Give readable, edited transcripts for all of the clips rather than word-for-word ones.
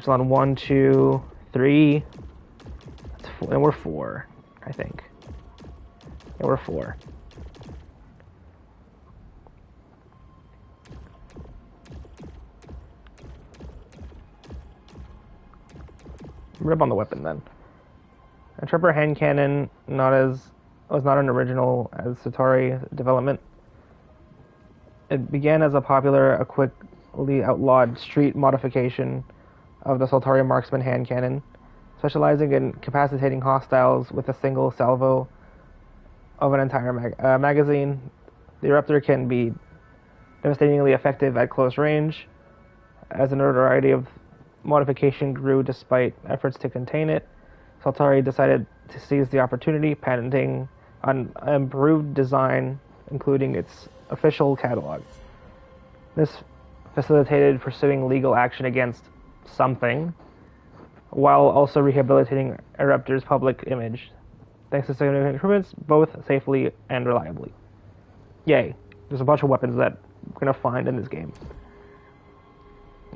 Echelon 1, 2, 3. And we're 4, I think. Yeah, we're 4. Rip on the weapon then. A Tripper hand cannon was not an original as Soltari development. It began as a popular, a quickly outlawed street modification of the Soltari marksman hand cannon, specializing in incapacitating hostiles with a single salvo of an entire magazine. The Eruptor can be devastatingly effective at close range, as the notoriety of modification grew despite efforts to contain it. Soltari decided to seize the opportunity, patenting an improved design, including its official catalog. This facilitated pursuing legal action against something, while also rehabilitating Eruptor's public image, thanks to significant improvements, both safely and reliably. Yay. There's a bunch of weapons that we're going to find in this game.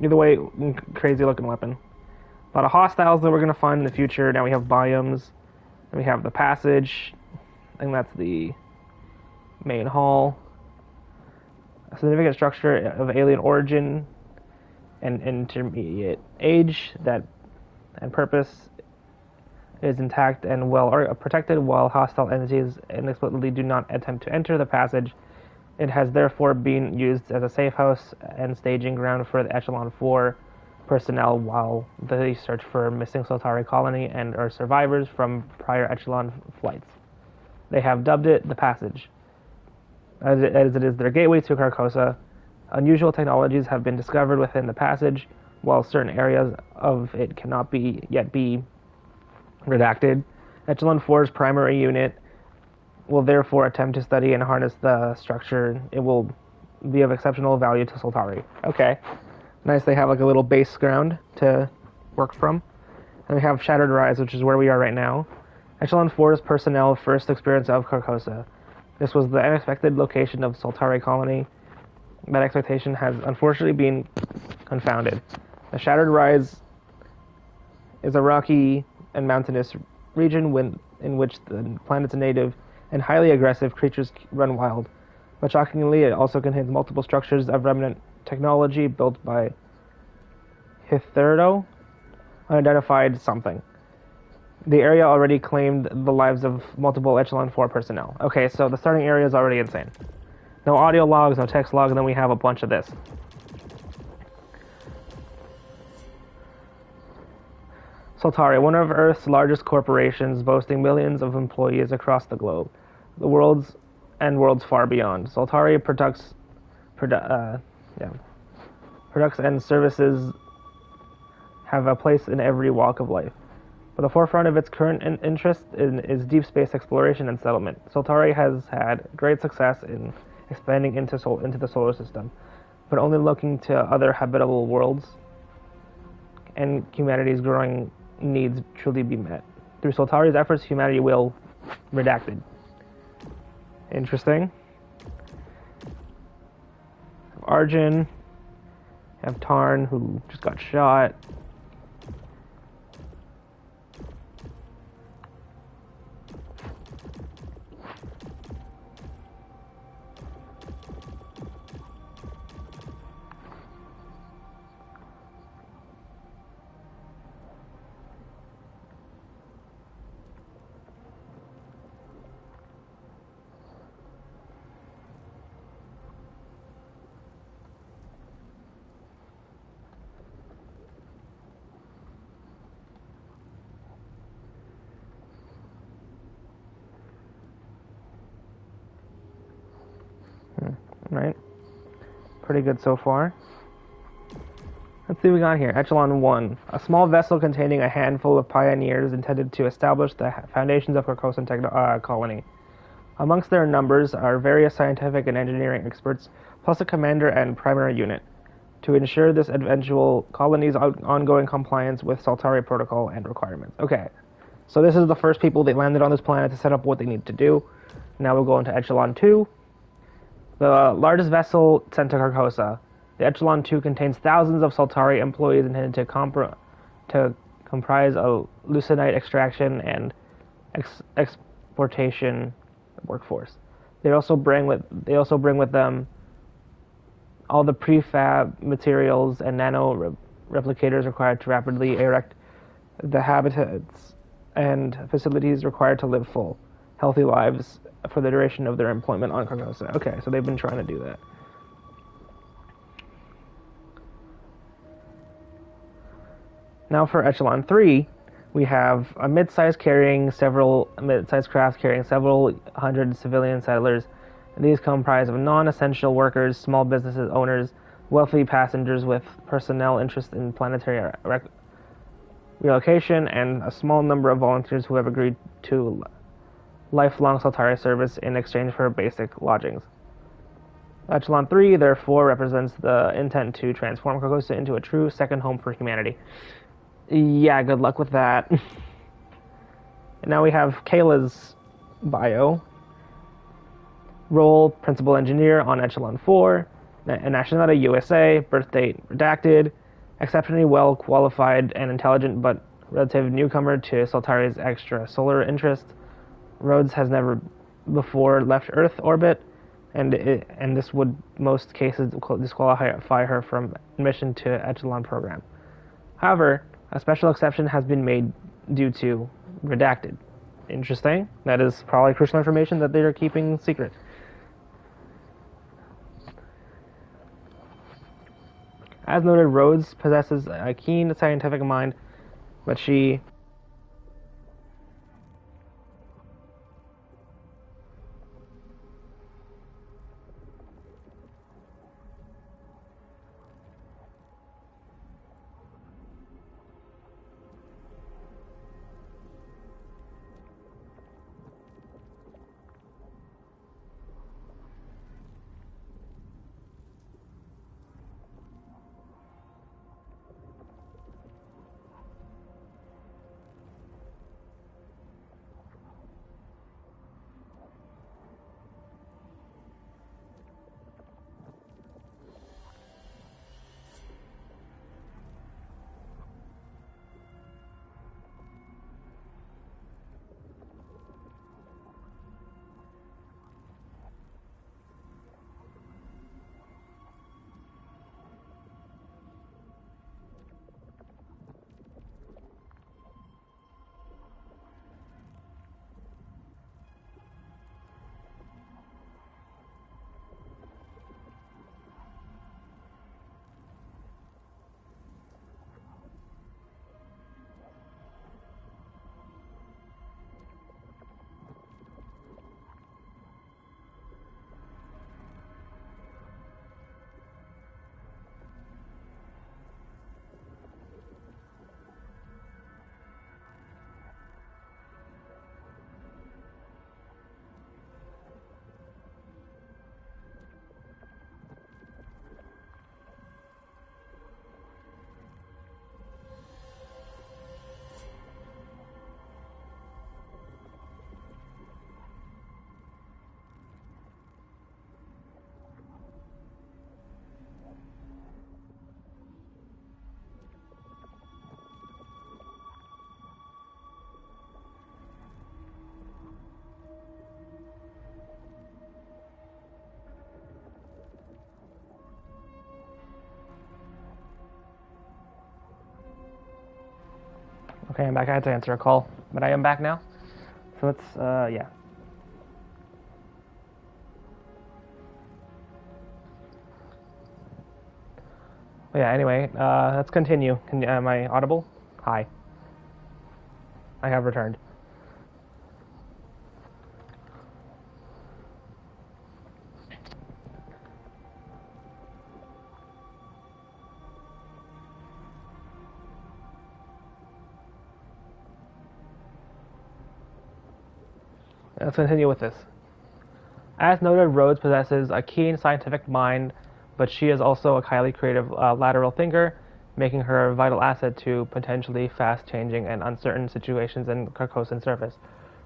Either way, crazy looking weapon. A lot of hostiles that we're going to find in the future. Now we have biomes. And we have the passage. I think that's the main hall. A significant structure of alien origin and intermediate age that and purpose is intact and well protected, while hostile entities inexplicably do not attempt to enter the passage. It has therefore been used as a safe house and staging ground for the Echelon 4 personnel while they search for missing Soltari colony and are survivors from prior Echelon flights. They have dubbed it the Passage, as it is their gateway to Carcosa. Unusual technologies have been discovered within the Passage, while certain areas of it cannot yet be redacted. Echelon 4's primary unit will therefore attempt to study and harness the structure. It will be of exceptional value to Soltari. Okay. Nice, they have like a little base ground to work from. And we have Shattered Rise, which is where we are right now. Echelon 4's personnel first experience of Carcosa. This was the unexpected location of Soltari colony. That expectation has unfortunately been confounded. The Shattered Rise is a rocky and mountainous region in which the planet's native and highly aggressive creatures run wild. But shockingly, it also contains multiple structures of remnant technology built by hitherto unidentified something. The area already claimed the lives of multiple Echelon 4 personnel. Okay, so the starting area is already insane. No audio logs, no text logs, and then we have a bunch of this. Soltari, one of Earth's largest corporations, boasting millions of employees across the globe, the worlds far beyond. Soltari products and services have a place in every walk of life. But the forefront of its current interest is deep space exploration and settlement. Soltari has had great success in expanding into the solar system, but only looking to other habitable worlds and humanity's growing needs truly be met. Through Soltari's efforts, humanity will redacted. Interesting. Arjun, have Tarn, who just got shot. Right? Pretty good so far. Let's see what we got here. Echelon 1. A small vessel containing a handful of pioneers intended to establish the foundations of Carcosan colony. Amongst their numbers are various scientific and engineering experts, plus a commander and primary unit, to ensure this eventual colony's ongoing compliance with Soltari protocol and requirements. Okay, so this is the first people that landed on this planet to set up what they need to do. Now we'll go into Echelon 2. The largest vessel sent to Carcosa. The Echelon 2 contains thousands of Soltari employees intended to to comprise a leucinite extraction and exportation workforce. They also bring with them all the prefab materials and nano replicators required to rapidly erect the habitats and facilities required to live full, healthy lives for the duration of their employment on Carcosa. Okay, so they've been trying to do that. Now for Echelon 3, we have a mid-sized craft carrying several hundred civilian settlers. And these comprise of non-essential workers, small businesses owners, wealthy passengers with personnel interest in planetary relocation, and a small number of volunteers who have agreed to lifelong Saltari service in exchange for basic lodgings. Echelon 3, therefore, represents the intent to transform Carcosa into a true second home for humanity. Yeah, good luck with that. And now we have Kayla's bio. Role, principal engineer on Echelon 4, nationality USA, birth date redacted, exceptionally well qualified and intelligent but relative newcomer to Saltari's extrasolar interest. Rhodes has never before left Earth orbit, and this would most cases disqualify her from admission to Echelon program. However, a special exception has been made due to redacted. Interesting. That is probably crucial information that they are keeping secret. As noted, Rhodes possesses a keen scientific mind, but she Okay, I'm back. I had to answer a call, but I am back now. So let's, yeah. But yeah, anyway, let's continue. Am I audible? Hi. I have returned. Let's continue with this. As noted, Rhodes possesses a keen scientific mind, but she is also a highly creative lateral thinker, making her a vital asset to potentially fast-changing and uncertain situations in Carcosan surface.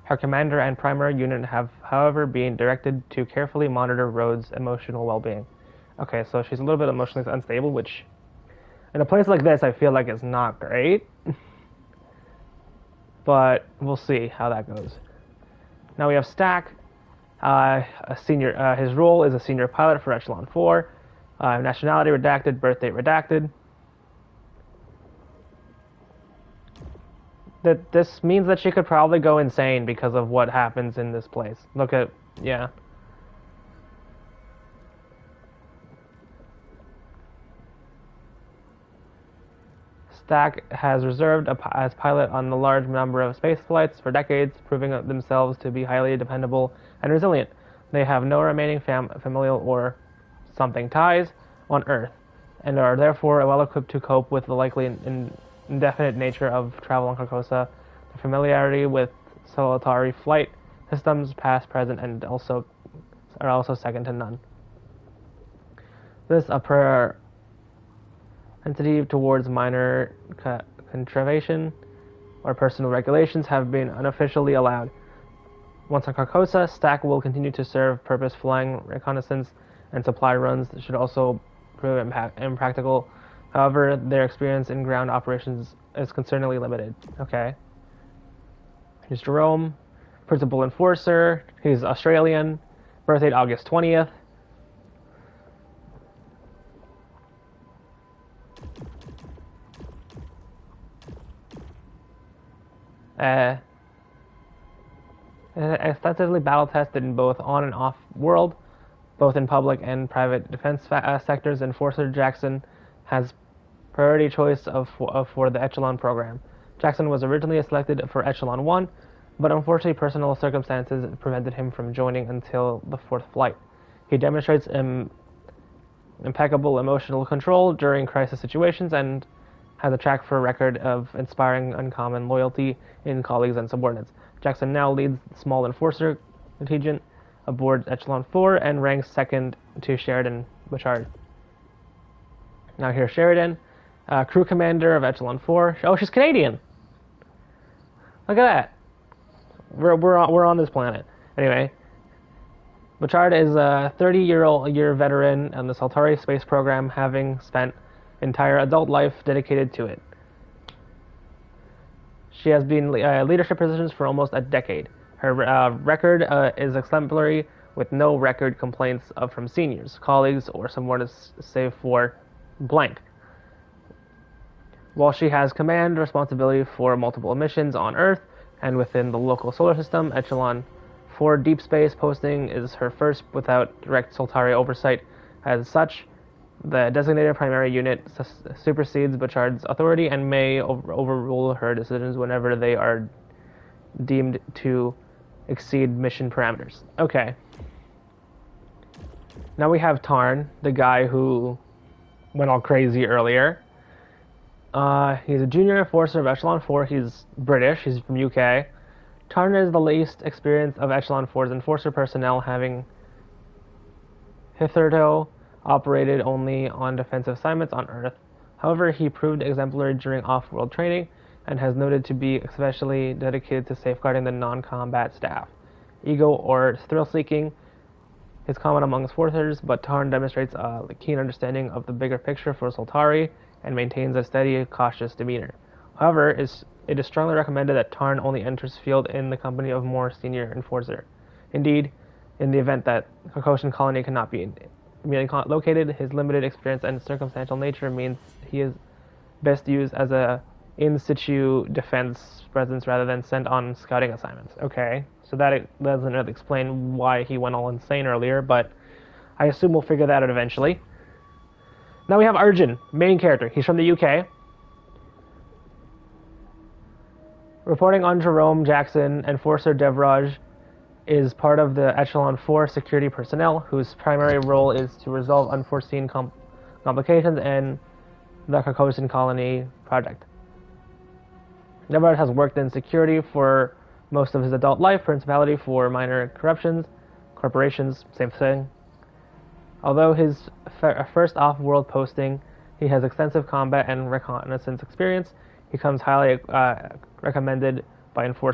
Her commander and primary unit have, however, been directed to carefully monitor Rhodes' emotional well-being. Okay, so she's a little bit emotionally unstable, which In a place like this, I feel like it's not great. But we'll see how that goes. Now we have Stack. A senior. His role is a senior pilot for Echelon 4. Nationality redacted, birth date redacted. This means that she could probably go insane because of what happens in this place. Look at, yeah. Stack has reserved as pilot on a large number of space flights for decades, proving themselves to be highly dependable and resilient. They have no remaining familial or something ties on Earth, and are therefore well equipped to cope with the likely indefinite nature of travel on Carcosa. The familiarity with solitary flight systems, past, present, and are also second to none. This upper entity towards minor conservation or personal regulations have been unofficially allowed. Once on Carcosa, Stack will continue to serve purpose flying reconnaissance and supply runs that should also prove impractical. However, their experience in ground operations is concerningly limited. Okay. Here's Jerome, Principal Enforcer. He's Australian, birth date August 20th. Extensively battle tested in both on and off world, both in public and private defense sectors. Enforcer Jackson has priority choice for the Echelon program. Jackson was originally selected for Echelon 1, but unfortunately personal circumstances prevented him from joining until the 4th flight. He demonstrates impeccable emotional control during crisis situations and has a track record of inspiring uncommon loyalty in colleagues and subordinates. Jackson now leads the small enforcer contingent aboard Echelon 4 and ranks second to Sheridan Bouchard. Now here's Sheridan, crew commander of Echelon 4. Oh, she's Canadian! Look at that! We're on this planet. Anyway, Bouchard is a 30-year veteran on the Saltari space program, having spent entire adult life dedicated to it. She has been leadership positions for almost a decade. Her record is exemplary, with no record complaints from seniors, colleagues, or subordinates, save for blank. While she has command responsibility for multiple missions on Earth and within the local solar system, Echelon 4 deep space posting is her first without direct Saltari oversight. As such, the designated primary unit supersedes Bouchard's authority and may overrule her decisions whenever they are deemed to exceed mission parameters. Okay. Now we have Tarn, the guy who went all crazy earlier. He's a junior enforcer of Echelon 4. He's British. He's from UK. Tarn is the least experienced of Echelon 4's enforcer personnel, having hitherto operated only on defensive assignments on Earth. However, he proved exemplary during off-world training and has noted to be especially dedicated to safeguarding the non-combat staff. Ego or thrill-seeking is common among enforcers, but Tarn demonstrates a keen understanding of the bigger picture for Saltari and maintains a steady, cautious demeanor. However, it is strongly recommended that Tarn only enters field in the company of more senior enforcer. Indeed, in the event that Carcosan colony cannot be immediately located, his limited experience and circumstantial nature means he is best used as a in-situ defense presence rather than sent on scouting assignments. Okay, so that doesn't really explain why he went all insane earlier, but I assume we'll figure that out eventually. Now we have Arjun, main character. He's from the UK. Reporting on Jerome Jackson, Enforcer Devraj is part of the Echelon 4 security personnel, whose primary role is to resolve unforeseen complications in the Carcosan colony project. Devraj has worked in security for most of his adult life, principality for minor corporations, same thing. Although his first off-world posting, he has extensive combat and reconnaissance experience. He comes highly recommended by Enforcer